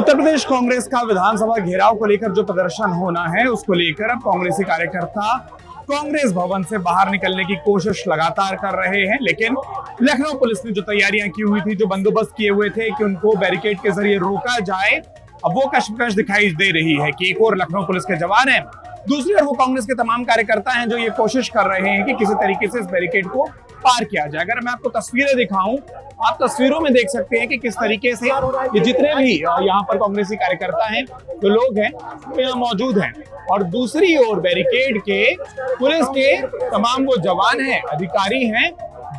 उत्तर प्रदेश कांग्रेस का विधानसभा घेराव को लेकर जो प्रदर्शन होना है उसको लेकर अब कांग्रेसी कार्यकर्ता कांग्रेस भवन से बाहर निकलने की कोशिश लगातार कर रहे हैं, लेकिन लखनऊ पुलिस ने जो तैयारियां की हुई थी, जो बंदोबस्त किए हुए थे कि उनको बैरिकेड के जरिए रोका जाए, अब वो कश्मकश दिखाई दे रही है कि एक और लखनऊ पुलिस के जवान हैं, दूसरी ओर वो कांग्रेस के तमाम कार्यकर्ता हैं जो ये कोशिश कर रहे हैं कि किसी तरीके से इस बैरिकेड को पार किया जाए। अगर मैं आपको तस्वीरें दिखाऊं, आप तस्वीरों में देख सकते हैं कि किस तरीके से ये जितने भी यहाँ पर कांग्रेसी कार्यकर्ता हैं, जो लोग हैं, वो यहाँ मौजूद हैं, और दूसरी ओर बैरिकेड के पुलिस के तमाम वो जवान हैं, अधिकारी हैं,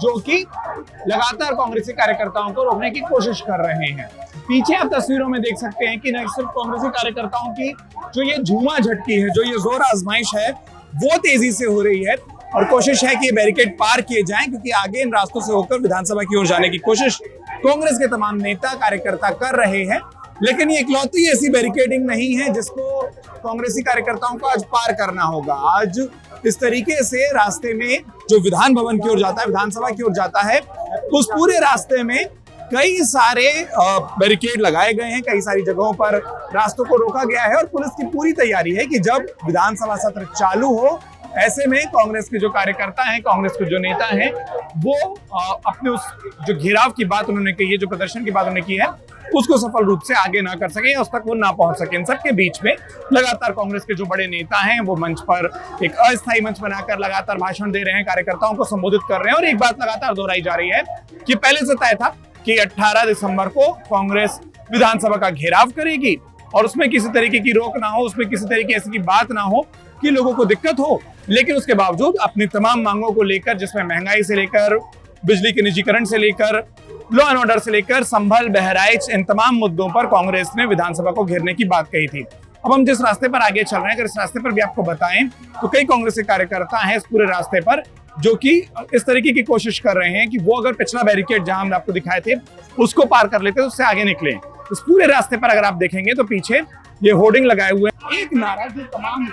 जो कि लगातार कांग्रेसी कार्यकर्ताओं को रोकने की कोशिश कर रहे हैं। पीछे आप तस्वीरों में देख सकते हैं कि न सिर्फ कांग्रेसी कार्यकर्ताओं की जो ये झूमा झटकी है, जो ये जोर आजमाइश है, वो तेजी से हो रही है और कोशिश है कि ये बैरिकेड पार किए जाएं, क्योंकि आगे इन रास्तों से होकर विधानसभा की ओर जाने की कोशिश कांग्रेस के तमाम नेता कार्यकर्ता कर रहे हैं। लेकिन ये इकलौती ऐसी बैरिकेडिंग नहीं है जिसको कांग्रेसी कार्यकर्ताओं को आज पार करना होगा। आज इस तरीके से रास्ते में जो विधान भवन की ओर जाता है, विधानसभा की ओर जाता है, उस पूरे रास्ते में कई सारे बैरिकेड लगाए गए हैं, कई सारी जगहों पर रास्तों को रोका गया है और पुलिस की पूरी तैयारी है कि जब विधानसभा सत्र चालू हो, ऐसे में कांग्रेस के जो कार्यकर्ता हैं, कांग्रेस के जो नेता हैं, वो अपने उस जो घेराव की बात उन्होंने कही है, जो प्रदर्शन की बात उन्होंने की है, उसको सफल रूप से आगे ना कर सके, उस तक वो ना पहुंच सके। इन सबके बीच में लगातार कांग्रेस के जो बड़े नेता हैं वो मंच पर एक अस्थायी मंच बनाकर लगातार भाषण दे रहे हैं, कार्यकर्ताओं को संबोधित कर रहे हैं और एक बात लगातार दोहराई जा रही है कि पहले से तय था कि 18 दिसंबर को कांग्रेस विधानसभा का घेराव करेगी और उसमें किसी तरीके की रोक ना हो, उसमें किसी तरीके ऐसी की बात ना हो कि लोगों को दिक्कत हो। लेकिन उसके बावजूद अपनी तमाम मांगों को लेकर, जिसमें महंगाई से लेकर बिजली के निजीकरण से लेकर लॉ एंड ऑर्डर से लेकर संभल, बहराइच, इन तमाम मुद्दों पर कांग्रेस ने विधानसभा को घेरने की बात कही थी। अब हम जिस रास्ते पर आगे चल रहे हैं, अगर इस रास्ते पर भी आपको बताएं तो कई कांग्रेसी कार्यकर्ता हैं इस पूरे रास्ते पर जो कि इस तरीके की कोशिश कर रहे हैं कि वो अगर पिछला बैरिकेड जहां हमने आपको दिखाए थे उसको पार कर लेते तो उससे आगे निकले। इस पूरे रास्ते पर अगर आप देखेंगे तो पीछे ये होर्डिंग लगाए हुए हैं, एक नारा जो तमाम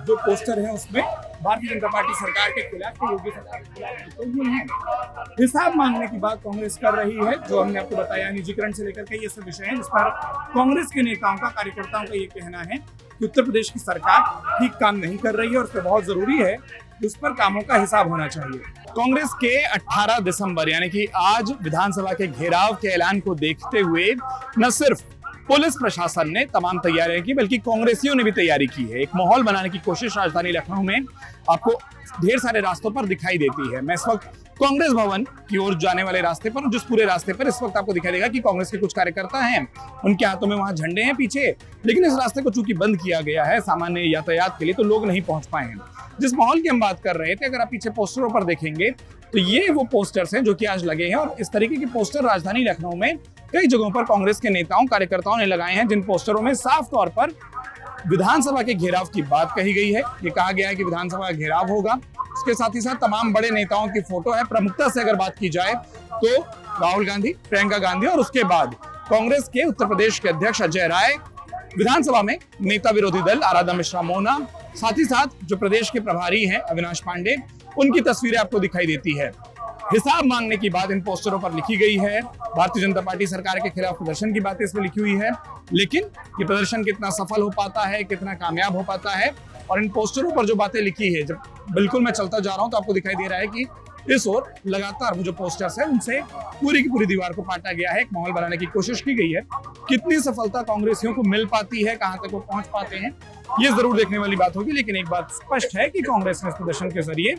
जो पोस्टर है उसमें भारतीय जनता पार्टी सरकार के खिलाफ, योगी सरकार के खिलाफ लिखे हुए हैं। हिसाब मांगने की बात कांग्रेस कर रही है, जो हमने आपको बताया, निजीकरण से लेकर कई ऐसे विषय हैं जिस पर कांग्रेस के नेताओं का, कार्यकर्ताओं का ये कहना है कि उत्तर प्रदेश की सरकार ठीक काम नहीं कर रही है और उसमें बहुत जरूरी है उस पर कामों का हिसाब होना चाहिए। कांग्रेस के 18 दिसंबर यानी कि आज विधानसभा के घेराव के ऐलान को देखते हुए न सिर्फ पुलिस प्रशासन ने तमाम तैयारियां की, बल्कि कांग्रेसियों ने भी तैयारी की है। एक माहौल बनाने की कोशिश राजधानी लखनऊ में आपको ढेर सारे रास्तों पर दिखाई देती है। मैं इस वक्त कांग्रेस भवन की ओर जाने वाले रास्ते पर, जिस पूरे रास्ते पर इस वक्त आपको दिखाई देगा कि कांग्रेस के कुछ कार्यकर्ता हैं, उनके हाथों में वहां झंडे हैं पीछे, लेकिन इस रास्ते को चूंकि बंद किया गया है सामान्य यातायात के लिए, तो लोग नहीं पहुंच पाए हैं। जिस माहौल की हम बात कर रहे थे, अगर आप पीछे पोस्टरों पर देखेंगे तो ये वो पोस्टर्स हैं जो कि आज लगे हैं और इस तरीके के पोस्टर राजधानी लखनऊ में कई जगहों पर कांग्रेस के नेताओं, कार्यकर्ताओं ने लगाए हैं, जिन पोस्टरों में साफ तौर पर विधानसभा के घेराव की बात कही गई है। ये कहा गया है कि विधानसभा का घेराव होगा। उसके साथ ही साथ तमाम बड़े नेताओं की फोटो है। प्रमुखता से अगर बात की जाए तो राहुल गांधी, प्रियंका गांधी और उसके बाद कांग्रेस के उत्तर प्रदेश के अध्यक्ष अजय राय, विधानसभा में नेता विरोधी दल आराध्या मिश्रा मोना, साथ ही साथ जो प्रदेश के प्रभारी हैं अविनाश पांडे, उनकी तस्वीरें आपको दिखाई देती है। हिसाब मांगने की बात इन पोस्टरों पर लिखी गई है। भारतीय जनता पार्टी सरकार के खिलाफ प्रदर्शन की बातें इसमें लिखी हुई है, लेकिन ये प्रदर्शन कितना सफल हो पाता है, कितना कामयाब हो पाता है, और इन पोस्टरों पर जो बातें लिखी है, जब बिल्कुल मैं चलता जा रहा हूं तो आपको दिखाई दे रहा है कि इस ओर लगातार वो जो पोस्टर्स है उनसे पूरी की पूरी दीवार को पाटा गया है। एक माहौल बनाने की कोशिश की गई है। कितनी सफलता कांग्रेसियों को मिल पाती है, कहां तक वो पहुंच पाते हैं, ये जरूर देखने वाली बात होगी। लेकिन एक बात स्पष्ट है कि कांग्रेस ने इस प्रदर्शन के जरिए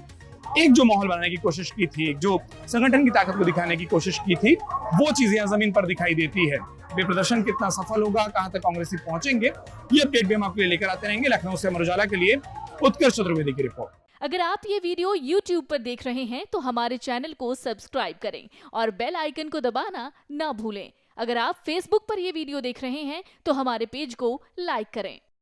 एक जो माहौल बनाने की कोशिश की थी, जो संगठन की ताकत को दिखाने की कोशिश की थी, वो चीजें यहाँ जमीन पर दिखाई देती है। ये प्रदर्शन कितना सफल होगा, कहां तक कांग्रेसी पहुंचेंगे, ये अपडेट भी हम आपके लिए लेकर आते रहेंगे। लखनऊ से अमर उजाला के लिए उत्कर्ष चतुर्वेदी की रिपोर्ट। अगर आप ये वीडियो YouTube पर देख रहे हैं तो हमारे चैनल को सब्सक्राइब करें और बेल आइकन को दबाना ना भूलें। अगर आप Facebook पर ये वीडियो देख रहे हैं तो हमारे पेज को लाइक करें।